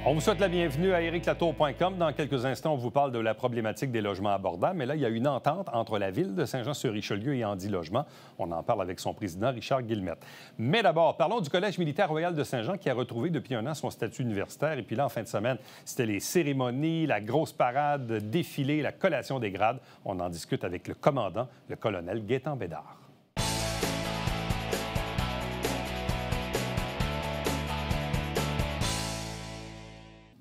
On vous souhaite la bienvenue à ericlatour.com. Dans quelques instants, on vous parle de la problématique des logements abordables. Mais là, il y a une entente entre la Ville de Saint-Jean-sur-Richelieu et Andy Logement. On en parle avec son président, Richard Guillemette. Mais d'abord, parlons du Collège militaire royal de Saint-Jean qui a retrouvé depuis un an son statut universitaire. Et puis là, en fin de semaine, c'était les cérémonies, la grosse parade, le défilé, la collation des grades. On en discute avec le commandant, le colonel Gaétan Bédard.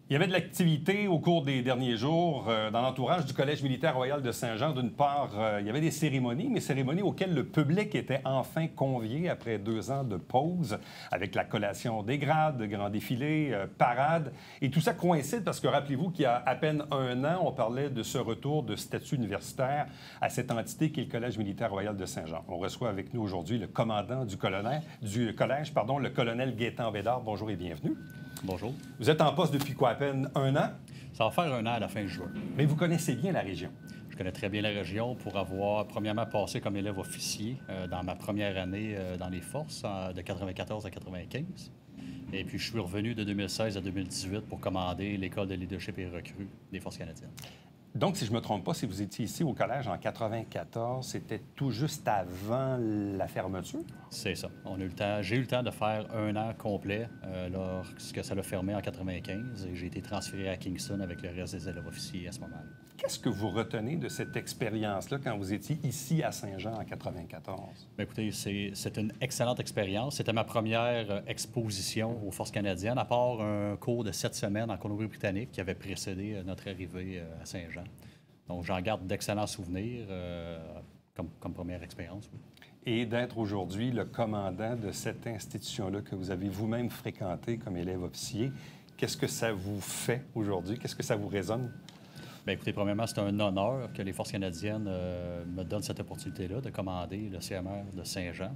Il y avait de l'activité au cours des derniers jours dans l'entourage du Collège militaire royal de Saint-Jean. D'une part, il y avait des cérémonies, mais cérémonies auxquelles le public était enfin convié après 2 ans de pause, avec la collation des grades, grand défilé, parade. Et tout ça coïncide parce que, rappelez-vous qu'il y a à peine un an, on parlait de ce retour de statut universitaire à cette entité qui est le Collège militaire royal de Saint-Jean. On reçoit avec nous aujourd'hui le commandant du collège, le colonel Gaétan Bédard. Bonjour et bienvenue. Bonjour. Vous êtes en poste depuis quoi, à peine un an? Ça va faire un an à la fin juin. Mais vous connaissez bien la région. Je connais très bien la région pour avoir, premièrement, passé comme élève officier dans ma première année dans les forces, de 94 à 95. Et puis, je suis revenu de 2016 à 2018 pour commander l'École de leadership et recrues des Forces canadiennes. Donc, si je ne me trompe pas, si vous étiez ici au collège en 94, c'était tout juste avant la fermeture? C'est ça. J'ai eu le temps de faire un an complet lorsque ça l'a fermé en 95 et j'ai été transféré à Kingston avec le reste des élèves officiers à ce moment-là. Qu'est-ce que vous retenez de cette expérience-là quand vous étiez ici à Saint-Jean en 94? Bien, écoutez, c'est une excellente expérience. C'était ma première exposition aux Forces canadiennes, à part un cours de 7 semaines en Colombie-Britannique qui avait précédé notre arrivée à Saint-Jean. Donc, j'en garde d'excellents souvenirs comme première expérience. Oui. Et d'être aujourd'hui le commandant de cette institution-là que vous avez vous-même fréquentée comme élève officier, qu'est-ce que ça vous fait aujourd'hui? Qu'est-ce que ça vous résonne? Bien, écoutez, premièrement, c'est un honneur que les Forces canadiennes me donnent cette opportunité-là de commander le CMR de Saint-Jean.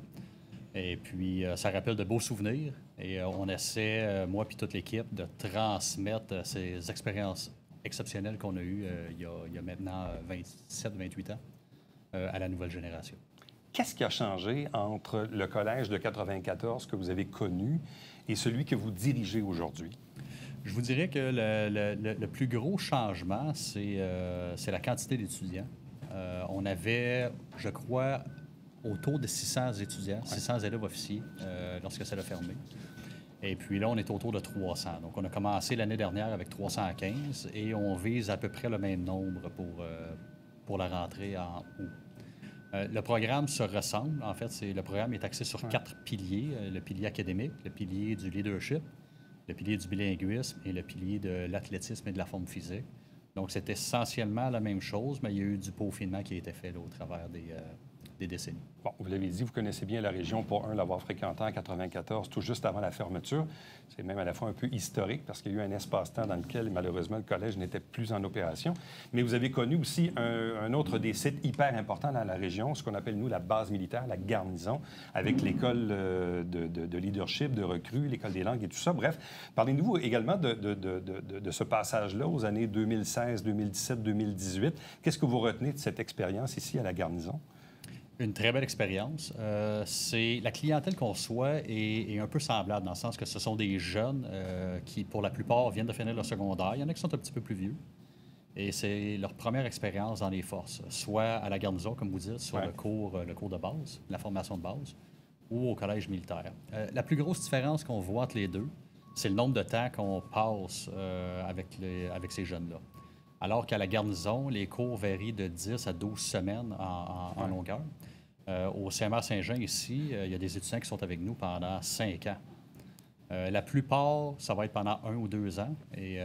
Et puis, ça rappelle de beaux souvenirs. Et on essaie, moi et toute l'équipe, de transmettre ces expériences exceptionnelles qu'on a eues il y a maintenant 27-28 ans à la nouvelle génération. Qu'est-ce qui a changé entre le collège de 94 que vous avez connu et celui que vous dirigez aujourd'hui? Je vous dirais que le plus gros changement, c'est la quantité d'étudiants. On avait, je crois, autour de 600 étudiants, 600 élèves officiers lorsque ça a fermé. Et puis là, on est autour de 300. Donc, on a commencé l'année dernière avec 315 et on vise à peu près le même nombre pour la rentrée en août. Le programme se ressemble. En fait, le programme est axé sur 4 piliers. Le pilier académique, le pilier du leadership, le pilier du bilinguisme et le pilier de l'athlétisme et de la forme physique. Donc, c'est essentiellement la même chose, mais il y a eu du peaufinement qui a été fait là, au travers des décennies. Bon, vous l'avez dit, vous connaissez bien la région pour l'avoir fréquenté en 94, tout juste avant la fermeture. C'est même à la fois un peu historique parce qu'il y a eu un espace-temps dans lequel, malheureusement, le collège n'était plus en opération. Mais vous avez connu aussi un autre des sites hyper importants dans la région, ce qu'on appelle, nous, la base militaire, la garnison, avec l'école de leadership, de recrues, l'école des langues et tout ça. Bref, parlez-nous également de ce passage-là aux années 2016, 2017, 2018. Qu'est-ce que vous retenez de cette expérience ici à la garnison? Une très belle expérience. La clientèle qu'on reçoit est un peu semblable, dans le sens que ce sont des jeunes qui, pour la plupart, viennent de finir leur secondaire. Il y en a qui sont un petit peu plus vieux. Et c'est leur première expérience dans les forces, soit à la garnison, comme vous dites, soit le cours de base, la formation de base, ou au collège militaire. La plus grosse différence qu'on voit entre les deux, c'est le nombre de temps qu'on passe avec ces jeunes-là. Alors qu'à la garnison, les cours varient de 10 à 12 semaines en longueur. Au CMR Saint-Jean, ici, il y a des étudiants qui sont avec nous pendant 5 ans. La plupart, ça va être pendant 1 ou 2 ans. Et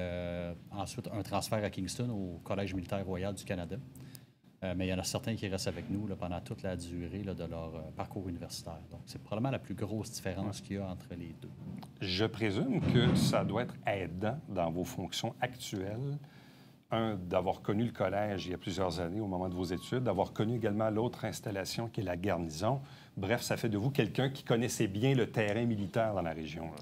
ensuite, un transfert à Kingston, au Collège militaire royal du Canada. Mais il y en a certains qui restent avec nous là, pendant toute la durée là, de leur parcours universitaire. Donc, c'est probablement la plus grosse différence qu'il y a entre les deux. Je présume que ça doit être aidant dans vos fonctions actuelles. D'avoir connu le collège il y a plusieurs années au moment de vos études, d'avoir connu également l'autre installation qui est la garnison. Bref, ça fait de vous quelqu'un qui connaissait bien le terrain militaire dans la région. Là.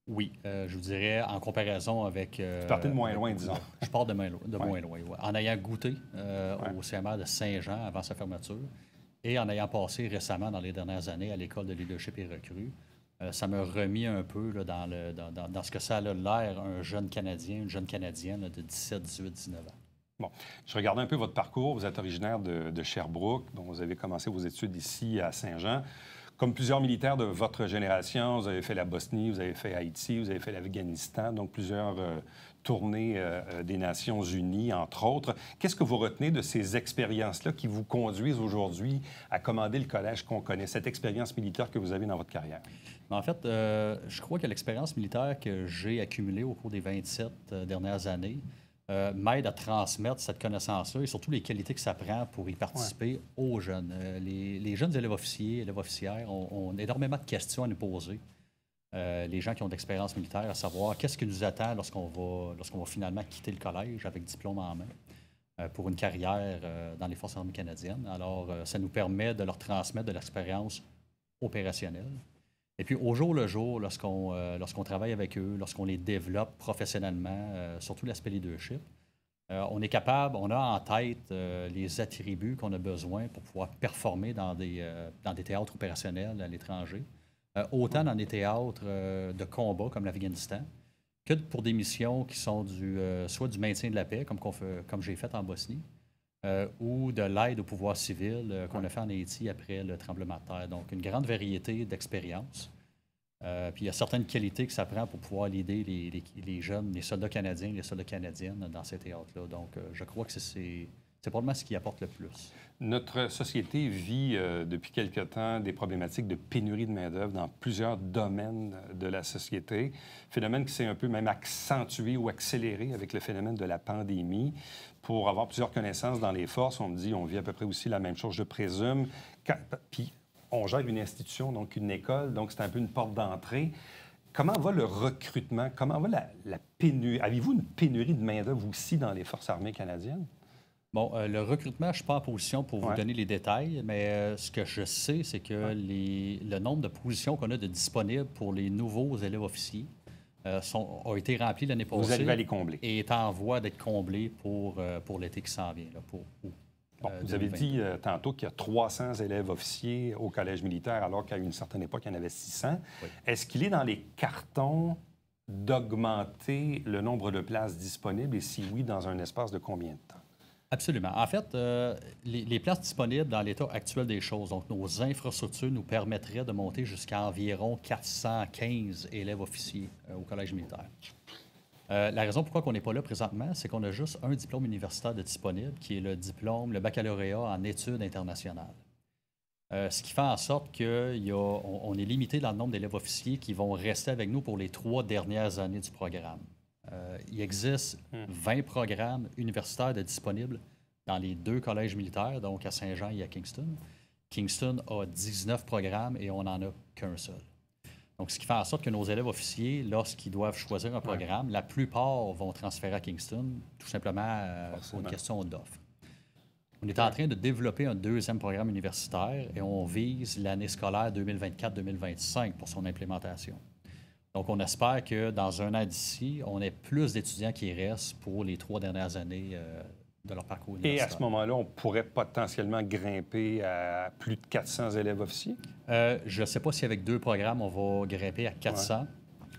Oui, je vous dirais, en comparaison avec... Vous partez de moins loin, disons. Je pars de moins loin, ouais. En ayant goûté au CMR de Saint-Jean avant sa fermeture et en ayant passé récemment, dans les dernières années, à l'École de leadership et recrues, Ça m'a remis un peu là, dans ce que ça a l'air, un jeune Canadien, une jeune Canadienne là, de 17, 18, 19 ans. Bon, je regardais un peu votre parcours. Vous êtes originaire de Sherbrooke, dont vous avez commencé vos études ici à Saint-Jean. Comme plusieurs militaires de votre génération, vous avez fait la Bosnie, vous avez fait Haïti, vous avez fait l'Afghanistan, donc plusieurs tournées des Nations unies, entre autres. Qu'est-ce que vous retenez de ces expériences-là qui vous conduisent aujourd'hui à commander le collège qu'on connaît, cette expérience militaire que vous avez dans votre carrière? En fait, je crois que l'expérience militaire que j'ai accumulée au cours des 27 dernières années m'aide à transmettre cette connaissance-là et surtout les qualités que ça prend pour y participer aux jeunes. Les jeunes élèves officiers, élèves officières ont énormément de questions à nous poser. Les gens qui ont d'expérience militaire, à savoir qu'est-ce qui nous attend lorsqu'on va finalement quitter le collège avec diplôme en main pour une carrière dans les Forces armées canadiennes. Alors, ça nous permet de leur transmettre de l'expérience opérationnelle. Et puis, au jour le jour, lorsqu'on travaille avec eux, lorsqu'on les développe professionnellement, surtout l'aspect leadership, on est capable, on a en tête les attributs qu'on a besoin pour pouvoir performer dans des théâtres opérationnels à l'étranger, autant dans des théâtres de combat comme l'Afghanistan, que pour des missions qui sont soit du maintien de la paix, comme j'ai fait en Bosnie, ou de l'aide au pouvoir civil qu'on a fait en Haïti après le tremblement de terre. Donc, une grande variété d'expériences. Puis, il y a certaines qualités que ça prend pour pouvoir aider les jeunes, les soldats canadiens, les soldats canadiennes dans ces théâtres-là. Donc, je crois que c'est probablement ce qui apporte le plus. Notre société vit depuis quelque temps des problématiques de pénurie de main-d'œuvre dans plusieurs domaines de la société. Phénomène qui s'est un peu même accentué ou accéléré avec le phénomène de la pandémie. Pour avoir plusieurs connaissances dans les forces, on me dit on vit à peu près aussi la même chose, je présume. Puis on gère une institution, donc une école, donc c'est un peu une porte d'entrée. Comment va le recrutement? Comment va la pénurie? Avez-vous une pénurie de main-d'œuvre aussi dans les Forces armées canadiennes? Bon, le recrutement, je ne suis pas en position pour vous donner les détails, mais ce que je sais, c'est que le nombre de positions qu'on a de disponibles pour les nouveaux élèves officiers ont été remplis l'année passée. Vous arrivez à les combler. Et est en voie d'être comblés pour l'été qui s'en vient. Là, bon, vous avez dit tantôt qu'il y a 300 élèves officiers au collège militaire, alors qu'à une certaine époque, il y en avait 600. Oui. Est-ce qu'il est dans les cartons d'augmenter le nombre de places disponibles et si oui, dans un espace de combien de temps? Absolument. En fait, les places disponibles dans l'état actuel des choses, donc nos infrastructures nous permettraient de monter jusqu'à environ 415 élèves officiers au collège militaire. La raison pourquoi on n'est pas là présentement, c'est qu'on a juste un diplôme universitaire de disponible, qui est le baccalauréat en études internationales. Ce qui fait en sorte qu'on est limité dans le nombre d'élèves officiers qui vont rester avec nous pour les 3 dernières années du programme. Il existe 20 programmes universitaires de disponibles dans les 2 collèges militaires, donc à Saint-Jean et à Kingston. Kingston a 19 programmes et on n'en a qu'un seul. Donc, ce qui fait en sorte que nos élèves officiers, lorsqu'ils doivent choisir un programme, la plupart vont transférer à Kingston, tout simplement pour une question d'offre. On est en train de développer un 2e programme universitaire et on vise l'année scolaire 2024-2025 pour son implémentation. Donc, on espère que dans un an d'ici, on ait plus d'étudiants qui restent pour les 3 dernières années de leur parcours universitaire. Et à ce moment-là, on pourrait potentiellement grimper à plus de 400 élèves officiers? Je ne sais pas si avec 2 programmes, on va grimper à 400,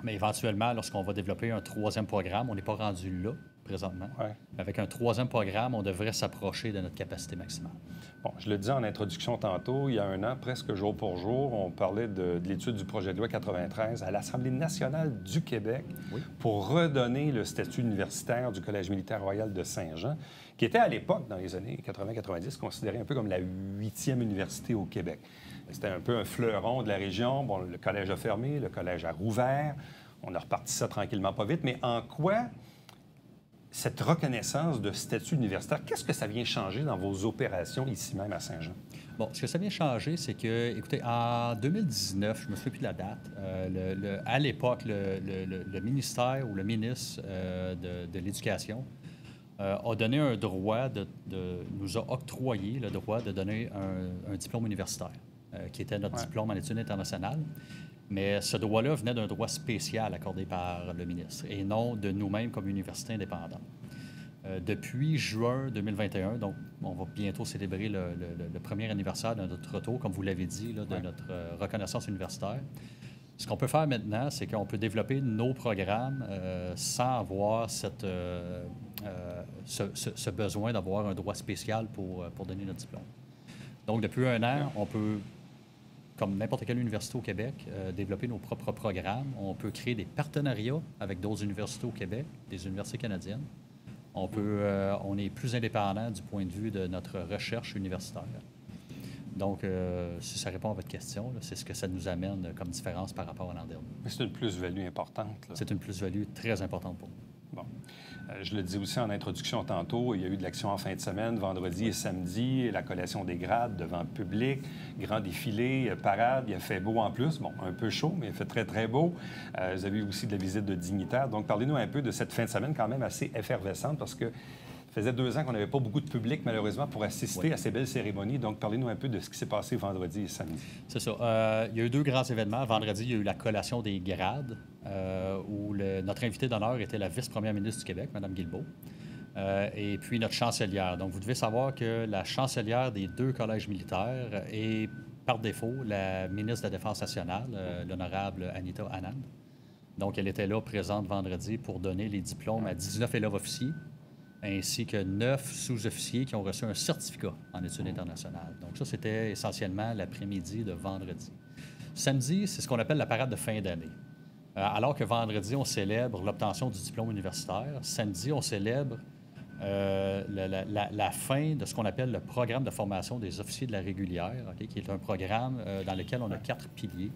mais éventuellement, lorsqu'on va développer un 3e programme, on n'est pas rendu là présentement. Avec un 3e programme, on devrait s'approcher de notre capacité maximale. Bon, je le disais en introduction tantôt, il y a un an, presque jour pour jour, on parlait de l'étude du projet de loi 93 à l'Assemblée nationale du Québec pour redonner le statut universitaire du Collège militaire royal de Saint-Jean, qui était à l'époque, dans les années 80-90, considéré un peu comme la 8e université au Québec. C'était un peu un fleuron de la région. Bon, le collège a fermé, le collège a rouvert. On a reparti ça tranquillement, pas vite. Mais en quoi cette reconnaissance de statut universitaire, qu'est-ce que ça vient changer dans vos opérations ici même à Saint-Jean? Bon, ce que ça vient changer, c'est que, écoutez, en 2019, je ne me souviens plus de la date, à l'époque, le ministère ou le ministre de l'Éducation a donné un droit, nous a octroyé le droit de donner un diplôme universitaire, qui était notre diplôme en études internationales. Mais ce droit-là venait d'un droit spécial accordé par le ministre et non de nous-mêmes comme université indépendante. Depuis juin 2021, donc on va bientôt célébrer le premier anniversaire de notre retour, comme vous l'avez dit, là, de notre reconnaissance universitaire, Ce qu'on peut faire maintenant, c'est qu'on peut développer nos programmes sans avoir ce besoin d'avoir un droit spécial pour donner notre diplôme. Donc, depuis un an, on peut, comme n'importe quelle université au Québec, développer nos propres programmes. On peut créer des partenariats avec d'autres universités au Québec, des universités canadiennes. On est plus indépendant du point de vue de notre recherche universitaire. Donc, si ça répond à votre question, c'est ce que ça nous amène comme différence par rapport à l'an dernier. C'est une plus-value importante. C'est une plus-value très importante pour nous. Bon. Je le dis aussi en introduction tantôt, il y a eu de l'action en fin de semaine, vendredi et samedi, la collation des grades devant le public, grand défilé, parade, il a fait beau en plus, bon, un peu chaud, mais il a fait très, très beau. Vous avez eu aussi de la visite de dignitaires. Donc, parlez-nous un peu de cette fin de semaine quand même assez effervescente parce que ça faisait 2 ans qu'on n'avait pas beaucoup de public, malheureusement, pour assister à ces belles cérémonies. Donc, parlez-nous un peu de ce qui s'est passé vendredi et samedi. C'est ça. Il y a eu 2 grands événements. Vendredi, il y a eu la collation des grades, où notre invité d'honneur était la vice-première ministre du Québec, Mme Guilbeault, et puis notre chancelière. Donc, vous devez savoir que la chancelière des 2 collèges militaires est, par défaut, la ministre de la Défense nationale, l'honorable Anita Anand. Donc, elle était là, présente vendredi, pour donner les diplômes à 19 élèves officiers, ainsi que 9 sous-officiers qui ont reçu un certificat en études internationales. Donc ça, c'était essentiellement l'après-midi de vendredi. Samedi, c'est ce qu'on appelle la parade de fin d'année. Alors que vendredi, on célèbre l'obtention du diplôme universitaire, samedi, on célèbre la fin de ce qu'on appelle le programme de formation des officiers de la régulière, qui est un programme dans lequel on a 4 piliers.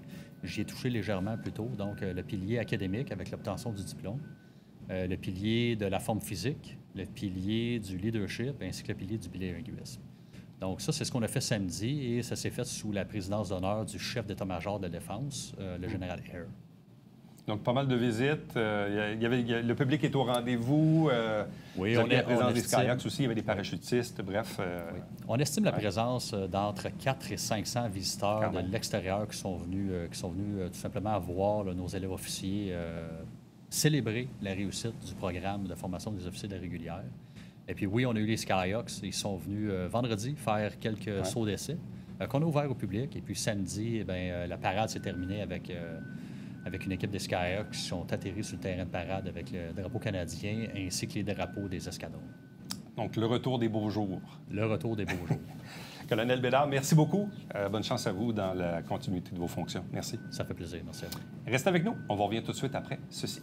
J'y ai touché légèrement plus tôt. Donc, le pilier académique avec l'obtention du diplôme, le pilier de la forme physique, le pilier du leadership ainsi que le pilier du bilinguisme. Donc ça, c'est ce qu'on a fait samedi et ça s'est fait sous la présidence d'honneur du chef d'état-major de la Défense, le général Eyre. Donc, pas mal de visites. Le public est au rendez-vous. Oui, on est présent des kayaks aussi. Il y avait des parachutistes. Bref. Oui. On estime la présence d'entre 400 et 500 visiteurs de l'extérieur qui sont venus tout simplement voir nos élèves officiers célébrer la réussite du programme de formation des officiers de la régulière. Et puis oui, on a eu les Skyhawks. Ils sont venus vendredi faire quelques sauts d'essai qu'on a ouverts au public. Et puis samedi, la parade s'est terminée avec une équipe des Skyhawks qui sont atterris sur le terrain de parade avec le drapeau canadien ainsi que les drapeaux des escadrons. Donc, le retour des beaux jours. Le retour des beaux jours. Colonel Bédard, merci beaucoup. Bonne chance à vous dans la continuité de vos fonctions. Merci. Ça fait plaisir. Merci à vous. Restez avec nous. On vous revient tout de suite après ceci.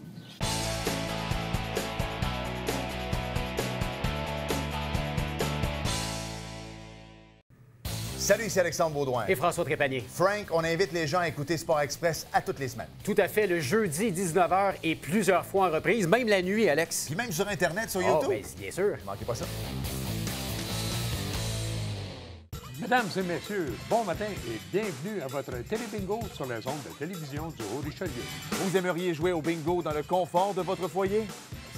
Salut, ici Alexandre Baudouin. Et François Trépanier. Frank, on invite les gens à écouter Sport Express à toutes les semaines. Tout à fait, le jeudi 19h et plusieurs fois en reprise, même la nuit, Alex. Puis même sur Internet, sur YouTube. Bien, bien sûr. Ne manquez pas ça. Mesdames et messieurs, bon matin et bienvenue à votre télé-bingo sur les ondes de télévision du Haut-Richelieu. Vous aimeriez jouer au bingo dans le confort de votre foyer?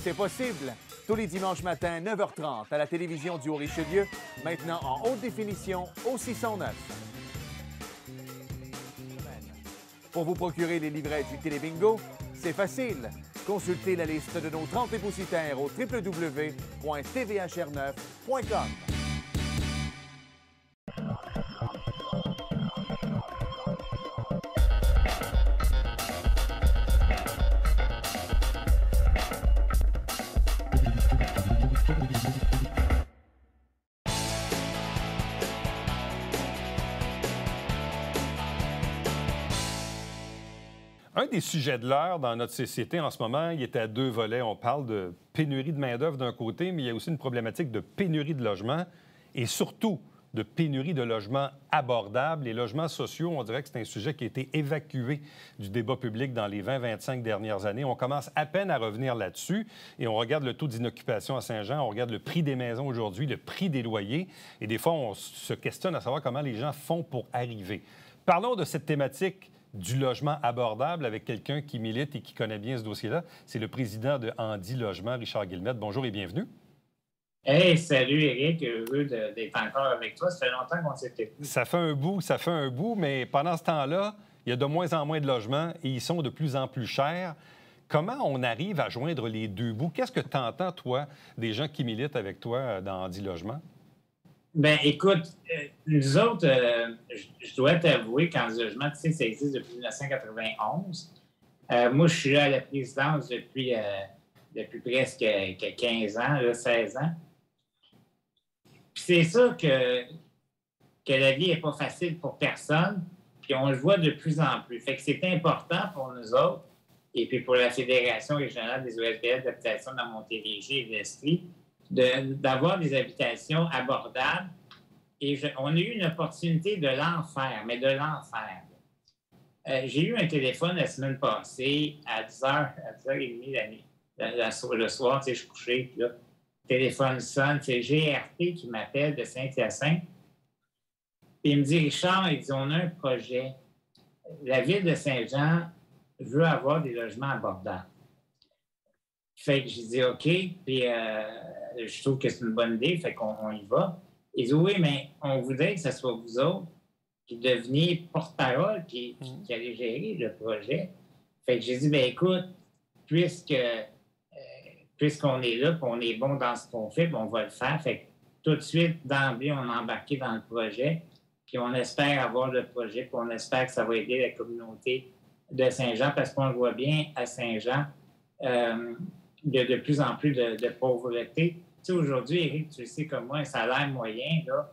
C'est possible. Tous les dimanches matins, 9h30, à la télévision du Haut-Richelieu, maintenant en haute définition au 609. Pour vous procurer les livrets du Télébingo, c'est facile. Consultez la liste de nos 30 dépositaires au www.tvhr9.com. Un des sujets de l'heure dans notre société en ce moment, il était à 2 volets. On parle de pénurie de main-d'œuvre d'un côté, mais il y a aussi une problématique de pénurie de logements et surtout de pénurie de logements abordables. Les logements sociaux, on dirait que c'est un sujet qui a été évacué du débat public dans les 20-25 dernières années. On commence à peine à revenir là-dessus et on regarde le taux d'inoccupation à Saint-Jean, on regarde le prix des maisons aujourd'hui, le prix des loyers et des fois, on se questionne à savoir comment les gens font pour arriver. Parlons de cette thématique du logement abordable avec quelqu'un qui milite et qui connaît bien ce dossier-là. C'est le président de Handi Logement, Richard Guillemette. Bonjour et bienvenue. Hey, salut Éric, heureux d'être encore avec toi. Ça fait longtemps qu'on s'était vu. Ça fait un bout, mais pendant ce temps-là, il y a de moins en moins de logements et ils sont de plus en plus chers. Comment on arrive à joindre les deux bouts? Qu'est-ce que tu entends, toi, des gens qui militent avec toi dans Handi Logement? Ben, écoute, nous autres, je dois t'avouer qu'en logement, tu sais, ça existe depuis 1991. Moi, je suis là à la présidence depuis presque 15 ans, là, 16 ans. Puis c'est sûr que la vie n'est pas facile pour personne, puis on le voit de plus en plus. Fait que c'est important pour nous autres, et puis pour la Fédération régionale des OSBL d'habitation dans Montérégie et l'Estrie, d'avoir des habitations abordables. Et on a eu une opportunité de l'enfer, mais de l'enfer. J'ai eu un téléphone la semaine passée à 10h30 le soir, tu sais, je suis couché, puis là, le téléphone sonne, c'est GRT qui m'appelle de Saint-Hyacinthe. Puis il me dit, Richard, il dit, on a un projet. La ville de Saint-Jean veut avoir des logements abordables. Fait que j'ai dit OK, puis je trouve que c'est une bonne idée, fait qu'on y va. Il dit oui, mais on voudrait que ce soit vous autres qui deveniez porte-parole qui allez gérer le projet. Fait que j'ai dit, bien écoute, puisqu'on est là, puis on est bon dans ce qu'on fait, puis on va le faire. Fait que tout de suite, d'emblée, on a embarqué dans le projet, puis on espère avoir le projet, puis on espère que ça va aider la communauté de Saint-Jean, parce qu'on le voit bien à Saint-Jean, il y a de plus en plus de pauvreté. Tu sais, aujourd'hui, Éric, tu le sais comme moi, un salaire moyen, là,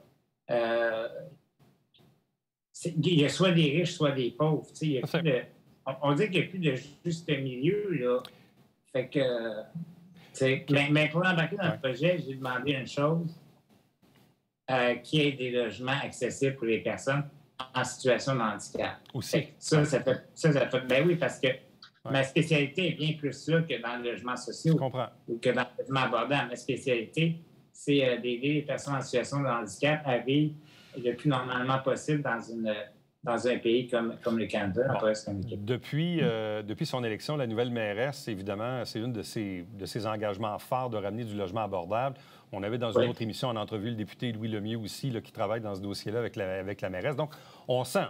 il y a soit des riches, soit des pauvres. Tu sais, il y a plus de, on dit qu'il n'y a plus de juste milieu, là. Fait que, tu sais, mais pour embarquer dans le projet, j'ai demandé une chose, qu'il y ait des logements accessibles pour les personnes en situation de handicap. Aussi. Ça fait... Ben oui, parce que ma spécialité est bien plus là que dans le logement social. Je comprends. Ou que dans le logement abordable. Ma spécialité, c'est d'aider les personnes en situation de handicap à vivre le plus normalement possible dans un pays comme le Canada, en comme le Québec. Depuis son élection, la nouvelle mairesse, évidemment, c'est une de ses engagements forts de ramener du logement abordable. On avait dans une autre émission en entrevue le député Louis Lemieux aussi, là, qui travaille dans ce dossier-là avec la mairesse. Donc, on sent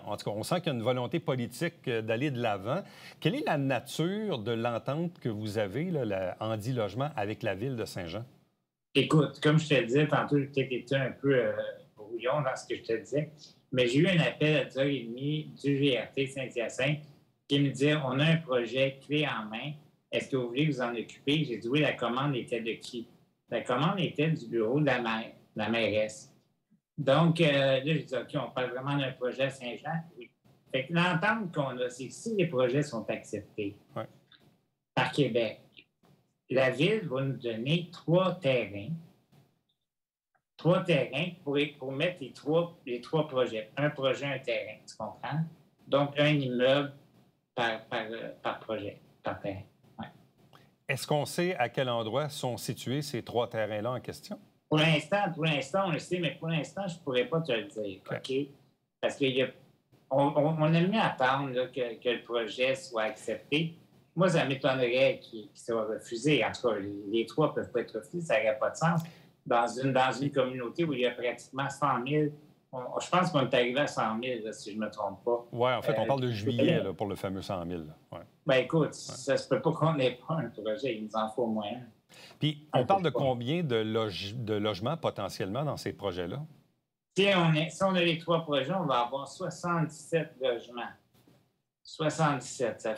qu'il y a une volonté politique d'aller de l'avant. Quelle est la nature de l'entente que vous avez, là, la Handi Logement, avec la Ville de Saint-Jean? Écoute, comme je te le disais tantôt, j'ai peut-être été un peu brouillon dans ce que je te disais, mais j'ai eu un appel à 10h30 du GRT Saint-Hyacinthe qui me disait, on a un projet clé en main, est-ce que vous voulez vous en occuper? J'ai dit oui, la commande était de qui? La commande était du bureau de la mairesse. Donc, là, j'ai dit, OK, on parle vraiment d'un projet à Saint-Jean? Oui. Fait que l'entente qu'on a, c'est que si les projets sont acceptés par Québec, la Ville va nous donner 3 terrains pour mettre les trois projets. Un projet, un terrain, tu comprends? Donc, un immeuble par projet, par terrain. Est-ce qu'on sait à quel endroit sont situés ces 3 terrains-là en question? Pour l'instant, on le sait, mais pour l'instant, je ne pourrais pas te le dire, OK? Parce qu'on aime mieux attendre là, que le projet soit accepté. Moi, ça m'étonnerait qu'il soit refusé. En tout cas, les 3 ne peuvent pas être refusés, ça n'aurait pas de sens. Dans une communauté où il y a pratiquement 100 000, je pense qu'on est arrivé à 100 000, là, si je ne me trompe pas. Oui, en fait, on parle de juillet là, pour le fameux 100 000. Ouais. Bien, écoute, ça ne se peut pas qu'on n'ait pas un projet. Il nous en faut au moins un. Puis, on parle de combien de logements potentiellement dans ces projets-là? Si on a les 3 projets, on va avoir 77 logements. 77. Ça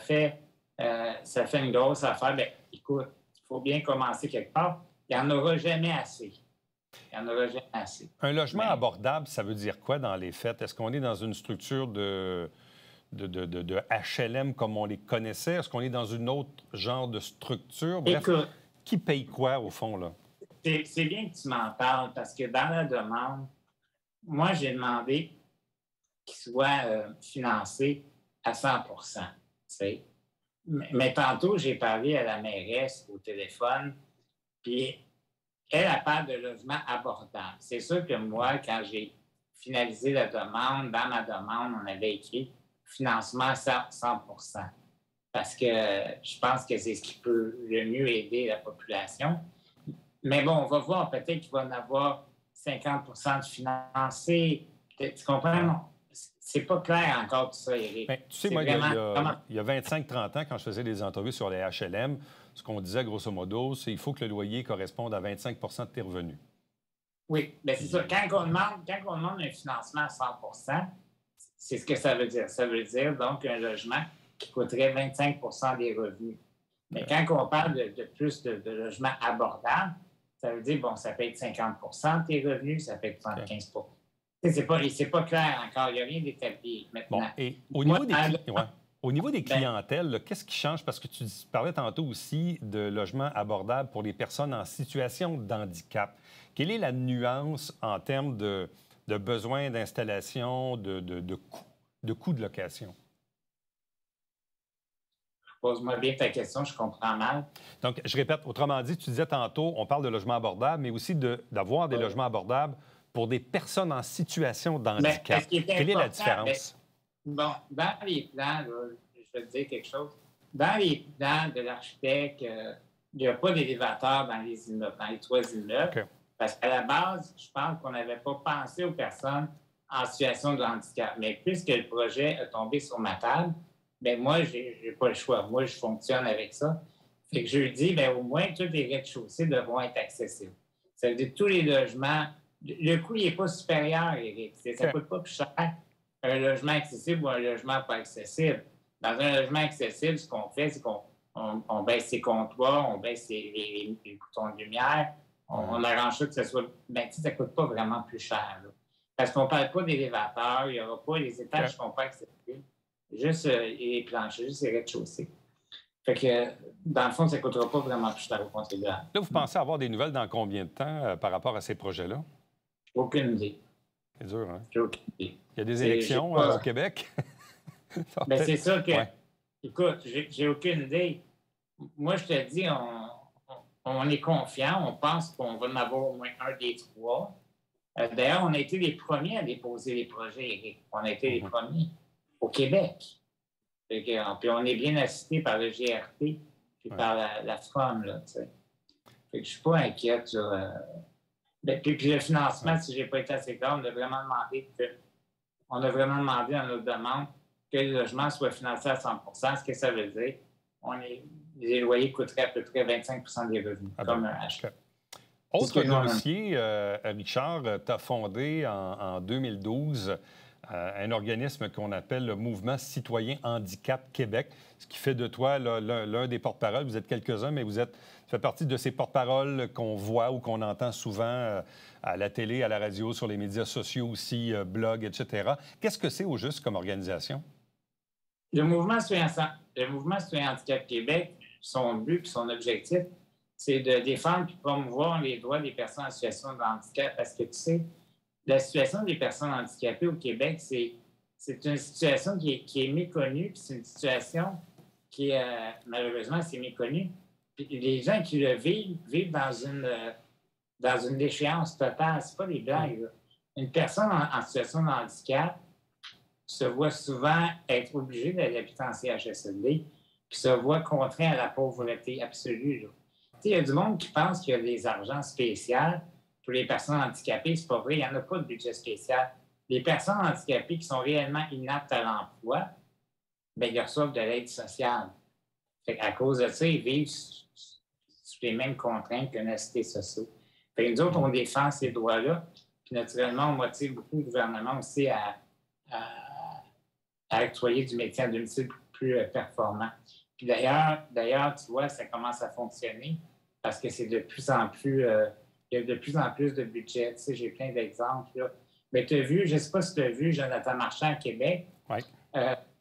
fait une grosse affaire. Bien, écoute, il faut bien commencer quelque part. Il n'y en aura jamais assez. Un logement abordable, ça veut dire quoi dans les faits? Est-ce qu'on est dans une structure de HLM comme on les connaissait? Est-ce qu'on est dans une autre genre de structure? Bref, écoute, qui paye quoi, au fond, là? C'est bien que tu m'en parles, parce que dans la demande, moi, j'ai demandé qu'il soit financé à 100 %. Mais tantôt, j'ai parlé à la mairesse au téléphone, puis elle parle de logement abordable. C'est sûr que moi, quand j'ai finalisé la demande, dans ma demande, on avait écrit financement à 100 %. Parce que je pense que c'est ce qui peut le mieux aider la population. Mais bon, on va voir, peut-être qu'il va en avoir 50 % de financé. Tu comprends? Non. C'est pas clair encore tout ça, Éric. Bien, tu sais, moi, il y a 25-30 ans, quand je faisais des entrevues sur les HLM, ce qu'on disait grosso modo, c'est qu'il faut que le loyer corresponde à 25 % de tes revenus. Oui, bien c'est ça. Quand on demande un financement à 100 c'est ce que ça veut dire. Ça veut dire donc un logement qui coûterait 25 des revenus. Mais quand on parle de plus de logements abordables, ça veut dire, bon, ça peut être 50 de tes revenus, ça peut être 75 C'est pas clair encore. Il n'y a rien d'établi maintenant. Bon, et au niveau au niveau des clientèles, là, qu'est-ce qui change? Parce que tu parlais tantôt aussi de logements abordables pour les personnes en situation de handicap. Quelle est la nuance en termes de besoins d'installation, de coûts de location? Pose-moi bien ta question, je comprends mal. Donc, je répète, autrement dit, tu disais tantôt, on parle de logements abordables, mais aussi d'avoir des logements abordables pour des personnes en situation de handicap. Quelle est la différence? Bon, dans les plans, là, je vais te dire quelque chose. Dans les plans de l'architecte, il n'y a pas d'élévateur dans les immeubles, dans les 3 immeubles. Okay. Parce qu'à la base, je pense qu'on n'avait pas pensé aux personnes en situation de handicap. Mais puisque le projet est tombé sur ma table, bien, moi, je n'ai pas le choix. Moi, je fonctionne avec ça. Fait que je dis, bien, au moins, tous les rez-de-chaussée devront être accessibles. Ça veut dire tous les logements. Le coût n'est pas supérieur, Éric. Ça ne coûte pas plus cher un logement accessible ou un logement pas accessible. Dans un logement accessible, ce qu'on fait, c'est qu'on baisse ses comptoirs, on baisse les boutons de lumière, on arrange ça que ce soit... Bien, ça ne coûte pas vraiment plus cher. Là. Parce qu'on ne parle pas d'élévateur, il n'y aura pas... Les étages ne seront pas accessibles. Juste les planchers, juste les rez-de-chaussée. Fait que, dans le fond, ça ne coûtera pas vraiment plus cher au contribuable. Là, vous pensez avoir des nouvelles dans combien de temps par rapport à ces projets-là? Aucune idée. C'est dur, hein? J'ai aucune idée. Il y a des élections au Québec? Bien, c'est ça que... Ouais. Écoute, j'ai aucune idée. Moi, je te dis, on est confiant, on pense qu'on va en avoir au moins un des 3. D'ailleurs, on a été les premiers à déposer les projets, Éric. On a été les premiers au Québec. Puis on est bien assisté par le GRT puis par la FROM, là, tu sais. Fait que je suis pas inquiète sur... Puis le financement, si j'ai pas été assez clair, on a vraiment demandé dans notre demande que le logement soit financé à 100 Ce que ça veut dire, les loyers coûteraient à peu près 25 des revenus, comme un achat. Autre dossier, Richard, tu as fondé en 2012 un organisme qu'on appelle le Mouvement citoyen handicap Québec, ce qui fait de toi l'un des porte-paroles. Vous êtes quelques-uns, mais tu fais partie de ces porte-paroles qu'on voit ou qu'on entend souvent à la télé, à la radio, sur les médias sociaux aussi, blogs, etc. Qu'est-ce que c'est au juste comme organisation? Le Mouvement citoyen handicap Québec, son but et son objectif, c'est de défendre et promouvoir les droits des personnes en situation de handicap. Parce que, tu sais, la situation des personnes handicapées au Québec, c'est une situation qui est méconnue, puis c'est une situation qui, malheureusement, c'est méconnu. Puis les gens qui le vivent dans une déchéance totale. C'est pas des blagues, là. Une personne en situation de handicap se voit souvent être obligée d'habiter en CHSLD, puis se voit contraint à la pauvreté absolue, là. Tu sais, il y a du monde qui pense qu'il y a des argents spéciaux pour les personnes handicapées. C'est pas vrai, il n'y en a pas de budget spécial. Les personnes handicapées qui sont réellement inaptes à l'emploi, bien, ils reçoivent de l'aide sociale. Fait qu'à cause de ça, ils vivent sous les mêmes contraintes qu'une assisté sociale. Fait que nous autres, on défend ces droits-là. Puis naturellement, on motive beaucoup le gouvernement aussi à octroyer du maintien à domicile plus performant. Puis d'ailleurs, tu vois, ça commence à fonctionner parce que c'est de plus en plus... il y a de plus en plus de budget. Tu sais, j'ai plein d'exemples, là. Mais tu as vu, je ne sais pas si tu as vu Jonathan Marchand à Québec. Oui.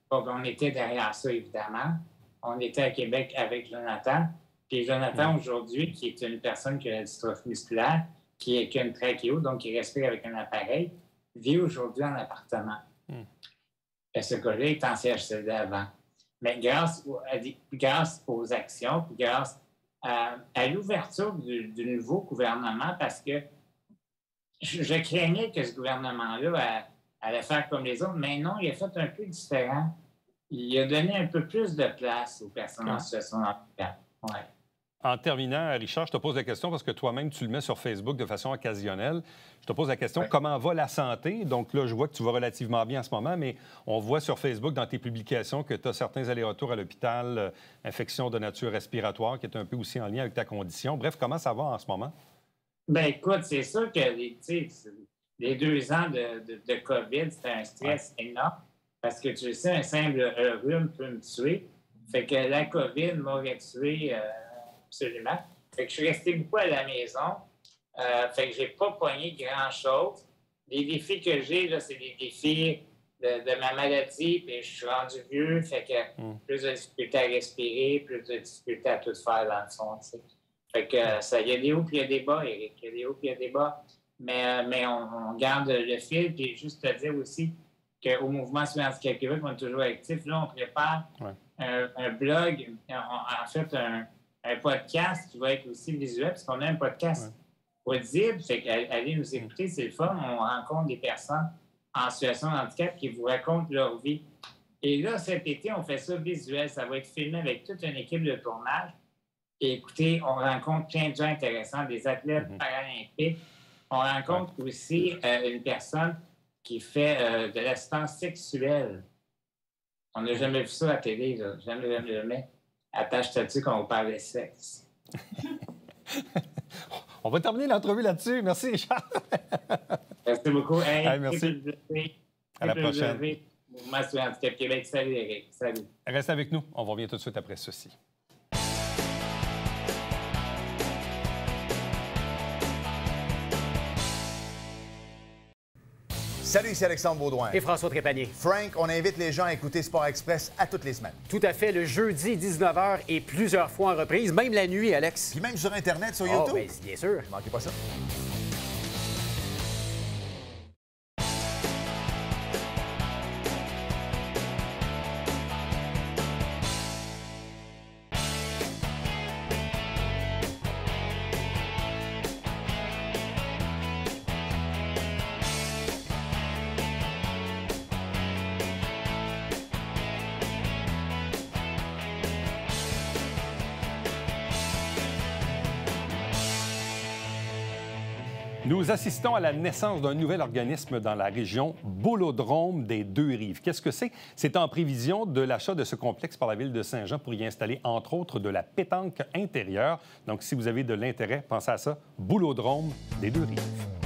On était derrière ça, évidemment. On était à Québec avec Jonathan. Puis Jonathan, aujourd'hui, qui est une personne qui a la dystrophie musculaire, qui a une trachéo, donc qui respire avec un appareil, vit aujourd'hui en appartement. Ce gars-là est en CHSLD avant. Mais grâce aux actions, puis grâce à l'ouverture du nouveau gouvernement, parce que je craignais que ce gouvernement-là allait faire comme les autres, mais non, il a fait un peu différent. Il a donné un peu plus de place aux personnes en situation de handicap. Ouais. En terminant, Richard, je te pose la question parce que toi-même, tu le mets sur Facebook de façon occasionnelle. Je te pose la question, comment va la santé? Donc là, je vois que tu vas relativement bien en ce moment, mais on voit sur Facebook, dans tes publications, que tu as certains allers-retours à l'hôpital, infection de nature respiratoire, qui est un peu aussi en lien avec ta condition. Bref, comment ça va en ce moment? Ben écoute, c'est sûr que les 2 ans de COVID, c'était un stress énorme parce que tu sais, un simple rhume peut me tuer. Fait que la COVID m'aurait tué absolument. Fait que je suis resté beaucoup à la maison. Fait que j'ai pas pogné grand-chose. Les défis que j'ai, là, c'est des défis de ma maladie, puis je suis rendu vieux, fait que plus de difficultés à respirer, plus de difficultés à tout faire dans le fond, tu sais. Fait que il y a des hauts puis il y a des bas, Éric. Il y a des hauts puis il y a des bas. Mais on garde le fil. Puis juste te dire aussi qu'au Mouvement sur handicap Québec, on est toujours actif. Là, on prépare un blog, en fait, un podcast qui va être aussi visuel, parce qu'on a un podcast audible. Fait qu'allez nous écouter, c'est le fun. On rencontre des personnes en situation de handicap qui vous racontent leur vie. Et là, cet été, on fait ça visuel. Ça va être filmé avec toute une équipe de tournage. Et écoutez, on rencontre plein de gens intéressants, des athlètes paralympiques. On rencontre aussi une personne qui fait de l'assistance sexuelle. On n'a jamais vu ça à la télé, là. Jamais. Attache-toi-tu qu'on vous parle de sexe. On va terminer l'entrevue là-dessus. Merci, Richard. Merci beaucoup. Hey, merci. À la prochaine. Mouvement sur handicap Québec. Salut, Éric. Salut. Reste avec nous. On revient tout de suite après ceci. Salut, ici Alexandre Baudouin. Et François Trépanier. Frank, on invite les gens à écouter Sport Express à toutes les semaines. Tout à fait, le jeudi 19h et plusieurs fois en reprise, même la nuit, Alex. Puis même sur Internet, sur YouTube. Ben, bien sûr. Ne manquez pas ça. Nous assistons à la naissance d'un nouvel organisme dans la région, Boulodrome des Deux-Rives. Qu'est-ce que c'est? C'est en prévision de l'achat de ce complexe par la Ville de Saint-Jean pour y installer, entre autres, de la pétanque intérieure. Donc, si vous avez de l'intérêt, pensez à ça, Boulodrome des Deux-Rives.